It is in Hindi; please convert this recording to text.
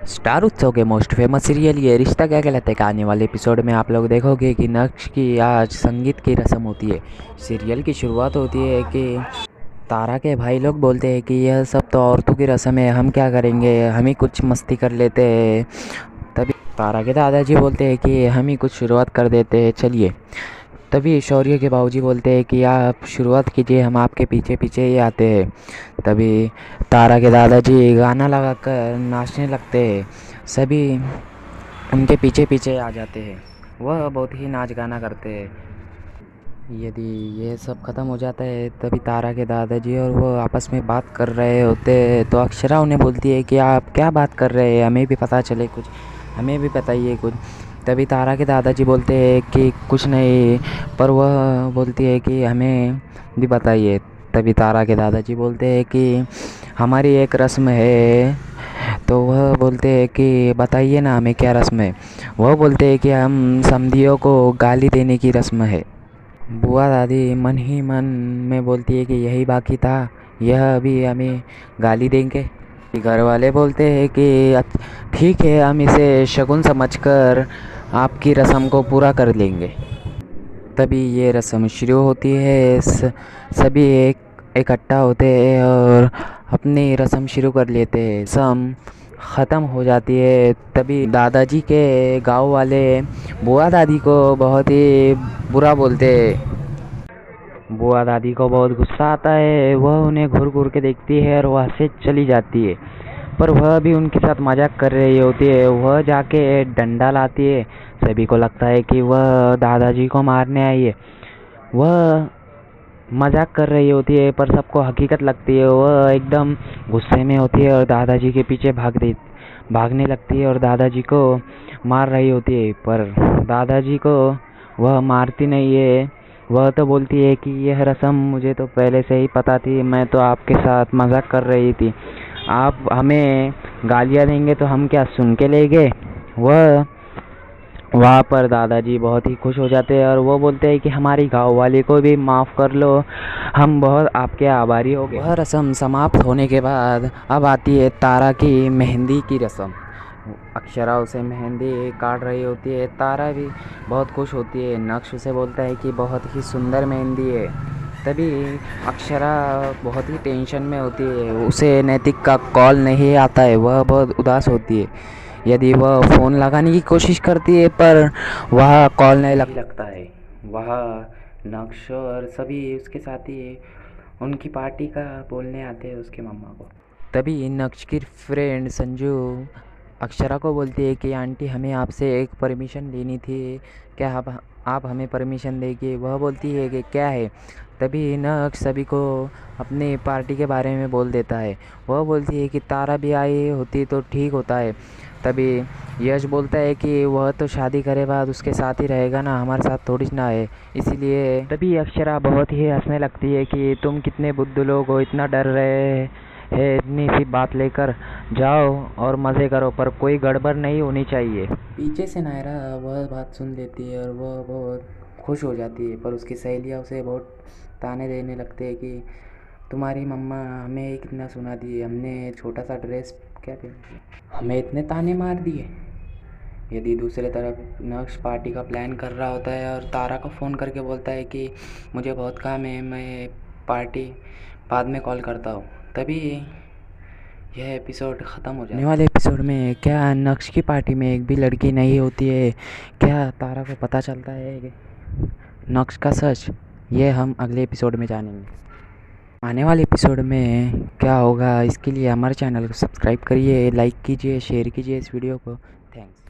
स्टार उत्सव के मोस्ट फेमस सीरियल ये रिश्ता क्या कहलाता है का आने वाले एपिसोड में आप लोग देखोगे कि नक्श की आज संगीत की रस्म होती है। सीरियल की शुरुआत होती है कि तारा के भाई लोग बोलते हैं कि यह सब तो औरतों की रस्म है, हम क्या करेंगे, हम ही कुछ मस्ती कर लेते हैं। तभी तारा के दादाजी बोलते हैं कि हम ही कुछ शुरुआत कर देते हैं, चलिए। तभी शौर्य के बाबूजी बोलते हैं कि आप शुरुआत कीजिए, हम आपके पीछे पीछे ही आते हैं। तभी तारा के दादाजी गाना लगाकर नाचने लगते हैं, सभी उनके पीछे पीछे आ जाते हैं। वह बहुत ही नाच गाना करते हैं। यदि ये सब ख़त्म हो जाता है तभी तारा के दादाजी और वो आपस में बात कर रहे होते हैं, तो अक्षरा उन्हें बोलती है कि आप क्या बात कर रहे हैं, हमें भी पता चले कुछ, हमें भी बताइए कुछ। तभी तारा के दादाजी बोलते हैं कि कुछ नहीं, पर वह बोलती है कि हमें भी बताइए। तभी तारा के दादाजी बोलते हैं कि हमारी एक रस्म है। तो वह बोलते हैं कि बताइए ना हमें क्या रस्म है। वह बोलते हैं कि हम समधियों को गाली देने की रस्म है। बुआ दादी मन ही मन में बोलती है कि यही बाकी था, यह अभी हमें गाली देंगे। घर वाले बोलते हैं कि ठीक है, हम इसे शगुन समझकर आपकी रस्म को पूरा कर लेंगे। तभी ये रस्म शुरू होती है। सभी इकट्ठा होते हैं और अपनी रस्म शुरू कर लेते हैं। रस्म ख़त्म हो जाती है तभी दादाजी के गांव वाले बुआ दादी को बहुत ही बुरा बोलते हैं। बुआ दादी को बहुत गुस्सा आता है, वह उन्हें घूर घूर के देखती है और वहाँ से चली जाती है। पर वह भी उनके साथ मजाक कर रही होती है। वह जाके डंडा लाती है। सभी को लगता है कि वह दादाजी को मारने आई है। वह मजाक कर रही होती है पर सबको हकीकत लगती है। वह एकदम गुस्से में होती है और दादाजी के पीछे भागने लगती है और दादाजी को मार रही होती है, पर दादाजी को वह मारती नहीं है। वह तो बोलती है कि यह रस्म मुझे तो पहले से ही पता थी, मैं तो आपके साथ मजाक कर रही थी। आप हमें गालियाँ देंगे तो हम क्या सुन के लेंगे। वह वहाँ पर दादाजी बहुत ही खुश हो जाते हैं और वो बोलते हैं कि हमारी गाँव वाली को भी माफ़ कर लो, हम बहुत आपके आभारी हो गए। वह रस्म समाप्त होने के बाद अब आती है तारा की मेहंदी की रस्म। अक्षरा उसे मेहंदी काट रही होती है। तारा भी बहुत खुश होती है। नक्श उसे बोलता है कि बहुत ही सुंदर मेहंदी है। तभी अक्षरा बहुत ही टेंशन में होती है। उसे नैतिक का कॉल नहीं आता है, वह बहुत उदास होती है। यदि वह फ़ोन लगाने की कोशिश करती है पर वह कॉल नहीं लगता है। वह नक्श और सभी उसके साथी उनकी पार्टी का बोलने आते हैं उसके मम्मा को। तभी नक्श की फ्रेंड संजू अक्षरा को बोलती है कि आंटी हमें आपसे एक परमिशन लेनी थी, क्या आप हमें परमिशन देंगे। वह बोलती है कि क्या है। तभी नक्श सभी को अपने पार्टी के बारे में बोल देता है। वह बोलती है कि तारा भी आई होती तो ठीक होता है। तभी यश बोलता है कि वह तो शादी करे बाद उसके साथ ही रहेगा ना, हमारे साथ थोड़ी ना है, इसीलिए। तभी अक्षरा बहुत ही हंसने लगती है कि तुम कितने बुद्धू लोग हो, इतना डर रहे है, इतनी सी बात लेकर जाओ और मज़े करो, पर कोई गड़बड़ नहीं होनी चाहिए। पीछे से नायरा वह बात सुन लेती है और वह बहुत खुश हो जाती है, पर उसकी सहेलियाँ उसे बहुत ताने देने लगते हैं कि तुम्हारी मम्मा हमें कितना सुना दिए, हमने छोटा सा ड्रेस क्या पहन लिया, हमें इतने ताने मार दिए। यदि दूसरे तरफ नक्श पार्टी का प्लान कर रहा होता है और तारा को फ़ोन करके बोलता है कि मुझे बहुत काम है, मैं पार्टी बाद में कॉल करता हूँ। तभी यह एपिसोड ख़त्म हो जाता है। आने वाले एपिसोड में क्या नक्श की पार्टी में एक भी लड़की नहीं होती है, क्या तारा को पता चलता है नक्श का सच, ये हम अगले एपिसोड में जानेंगे। आने वाले एपिसोड में क्या होगा इसके लिए हमारे चैनल को सब्सक्राइब करिए, लाइक कीजिए, शेयर कीजिए इस वीडियो को। थैंक्स।